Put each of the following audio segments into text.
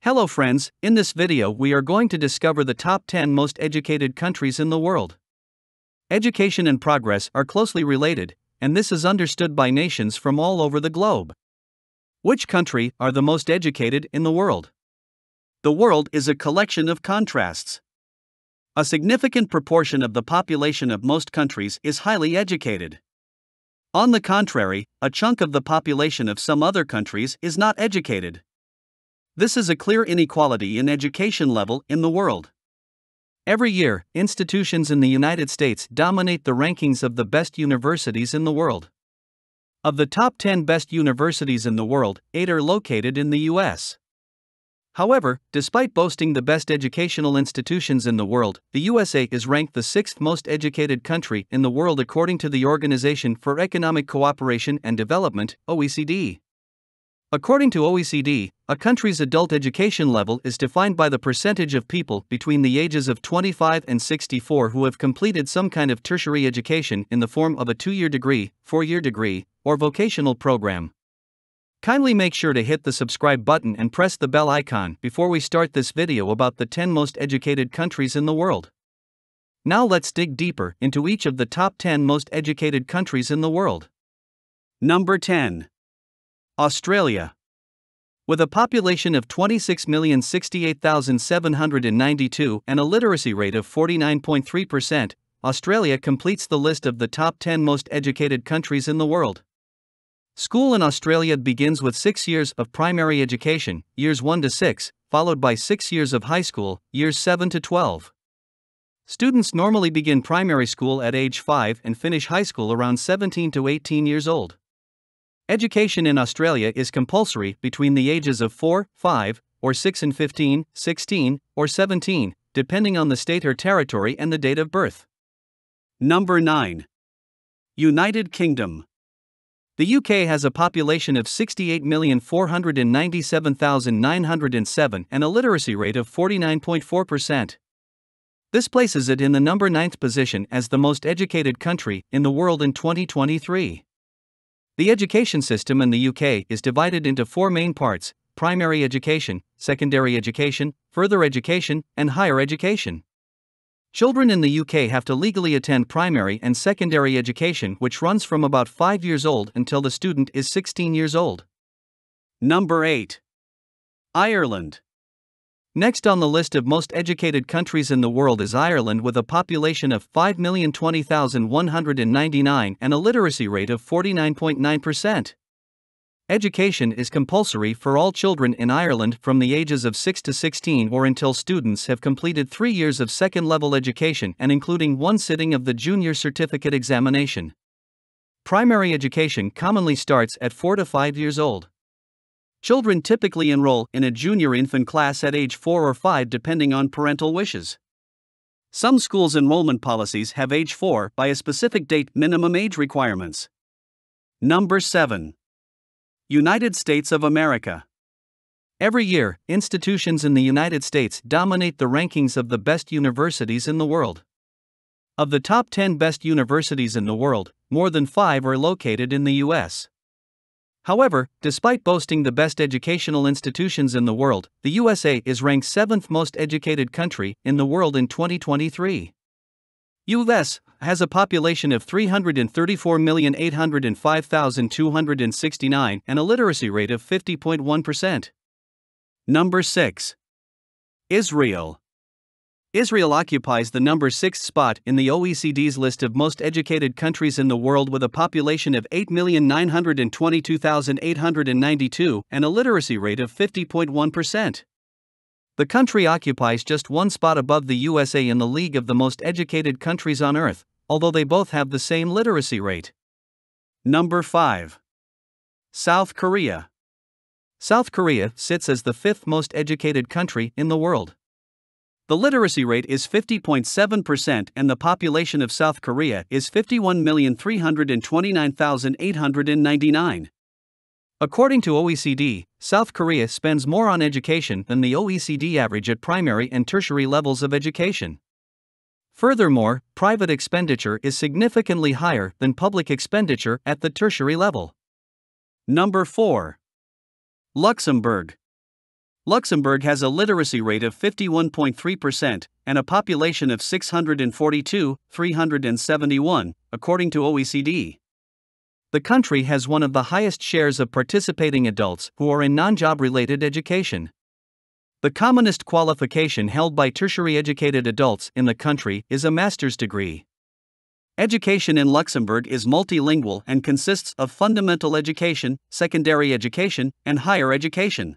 Hello friends, in this video we are going to discover the top 10 most educated countries in the world. Education and progress are closely related, and this is understood by nations from all over the globe. Which country are the most educated in the world? The world is a collection of contrasts. A significant proportion of the population of most countries is highly educated. On the contrary, a chunk of the population of some other countries is not educated. This is a clear inequality in education level in the world. Every year, institutions in the United States dominate the rankings of the best universities in the world. Of the top 10 best universities in the world, 8 are located in the US. However, despite boasting the best educational institutions in the world, the USA is ranked the 6th most educated country in the world according to the Organization for Economic Cooperation and Development, OECD. According to OECD, a country's adult education level is defined by the percentage of people between the ages of 25 and 64 who have completed some kind of tertiary education in the form of a 2-year degree, 4-year degree, or vocational program. Kindly make sure to hit the subscribe button and press the bell icon before we start this video about the 10 most educated countries in the world. Now let's dig deeper into each of the top 10 most educated countries in the world. Number 10. Australia. With a population of 26,068,792 and a literacy rate of 49.3%, Australia completes the list of the top 10 most educated countries in the world. School in Australia begins with 6 years of primary education, years 1 to 6, followed by 6 years of high school, years 7 to 12. Students normally begin primary school at age 5 and finish high school around 17 to 18 years old. Education in Australia is compulsory between the ages of 4, 5, or 6 and 15, 16, or 17, depending on the state or territory and the date of birth. Number 9. United Kingdom. The UK has a population of 68,497,907 and a literacy rate of 49.4%. This places it in the number 9th position as the most educated country in the world in 2023. The education system in the UK is divided into 4 main parts: primary education, secondary education, further education, and higher education. Children in the UK have to legally attend primary and secondary education, which runs from about 5 years old until the student is 16 years old. Number 8. Ireland. Next on the list of most educated countries in the world is Ireland, with a population of 5,020,199 and a literacy rate of 49.9%. Education is compulsory for all children in Ireland from the ages of 6 to 16 or until students have completed 3 years of second-level education and including 1 sitting of the junior certificate examination. Primary education commonly starts at 4 to 5 years old. Children typically enroll in a junior infant class at age 4 or 5 depending on parental wishes. Some schools' enrollment policies have age 4 by a specific date minimum age requirements. Number 7. United States of America. Every year, institutions in the United States dominate the rankings of the best universities in the world. Of the top 10 best universities in the world, more than 5 are located in the US. However, despite boasting the best educational institutions in the world, the USA is ranked 7th most educated country in the world in 2023. US has a population of 334,805,269 and a literacy rate of 50.1%. Number 6. Israel. Israel occupies the number 6th spot in the OECD's list of most educated countries in the world with a population of 8,922,892 and a literacy rate of 50.1%. The country occupies just 1 spot above the USA in the league of the most educated countries on Earth, although they both have the same literacy rate. Number 5. South Korea. South Korea sits as the 5th most educated country in the world. The literacy rate is 50.7% and the population of South Korea is 51,329,899. According to OECD, South Korea spends more on education than the OECD average at primary and tertiary levels of education. Furthermore, private expenditure is significantly higher than public expenditure at the tertiary level. Number 4. Luxembourg. Luxembourg has a literacy rate of 51.3% and a population of 642,371, according to OECD. The country has one of the highest shares of participating adults who are in non-job-related education. The commonest qualification held by tertiary educated adults in the country is a master's degree. Education in Luxembourg is multilingual and consists of fundamental education, secondary education, and higher education.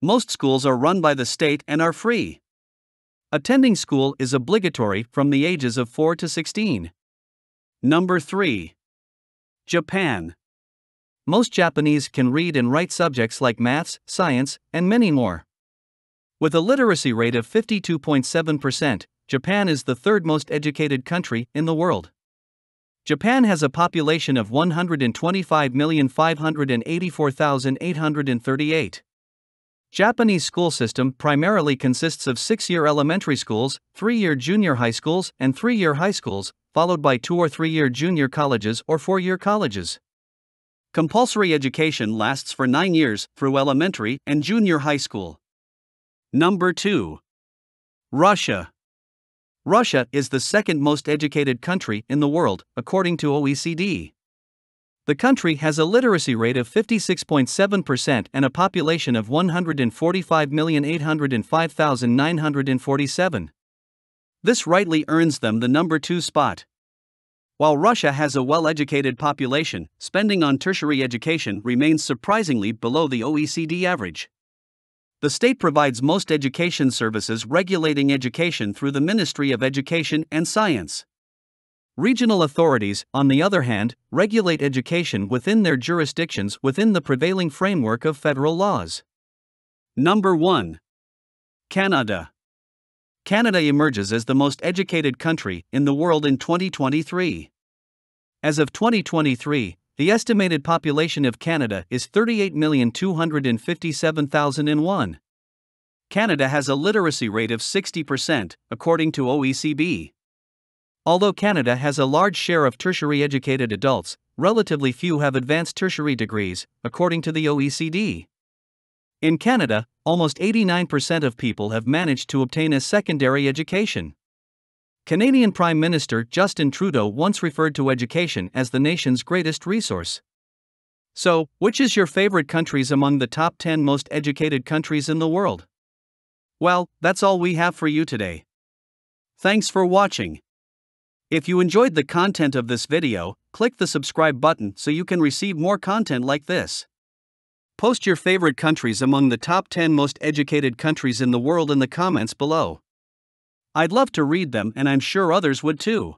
Most schools are run by the state and are free. Attending school is obligatory from the ages of 4 to 16. Number 3. Japan. Most Japanese can read and write subjects like maths, science, and many more. With a literacy rate of 52.7%, Japan is the third most educated country in the world. Japan has a population of 125,584,838. Japanese school system primarily consists of 6-year elementary schools, 3-year junior high schools, and 3-year high schools, followed by 2 or 3-year junior colleges or 4-year colleges. Compulsory education lasts for 9 years through elementary and junior high school. Number 2. Russia. Russia is the second most educated country in the world, according to OECD. The country has a literacy rate of 56.7% and a population of 145,805,947. This rightly earns them the number 2 spot. While Russia has a well-educated population, spending on tertiary education remains surprisingly below the OECD average. The state provides most education services regulating education through the Ministry of Education and Science. Regional authorities, on the other hand, regulate education within their jurisdictions within the prevailing framework of federal laws. Number 1. Canada. Canada emerges as the most educated country in the world in 2023. As of 2023, the estimated population of Canada is 38,257,001. Canada has a literacy rate of 60%, according to OECD. Although Canada has a large share of tertiary educated adults, relatively few have advanced tertiary degrees, according to the OECD. In Canada, almost 89% of people have managed to obtain a secondary education. Canadian Prime Minister Justin Trudeau once referred to education as the nation's greatest resource. So, which is your favorite countries among the top 10 most educated countries in the world? Well, that's all we have for you today. Thanks for watching. If you enjoyed the content of this video, click the subscribe button so you can receive more content like this. Post your favorite countries among the top 10 most educated countries in the world in the comments below. I'd love to read them and I'm sure others would too.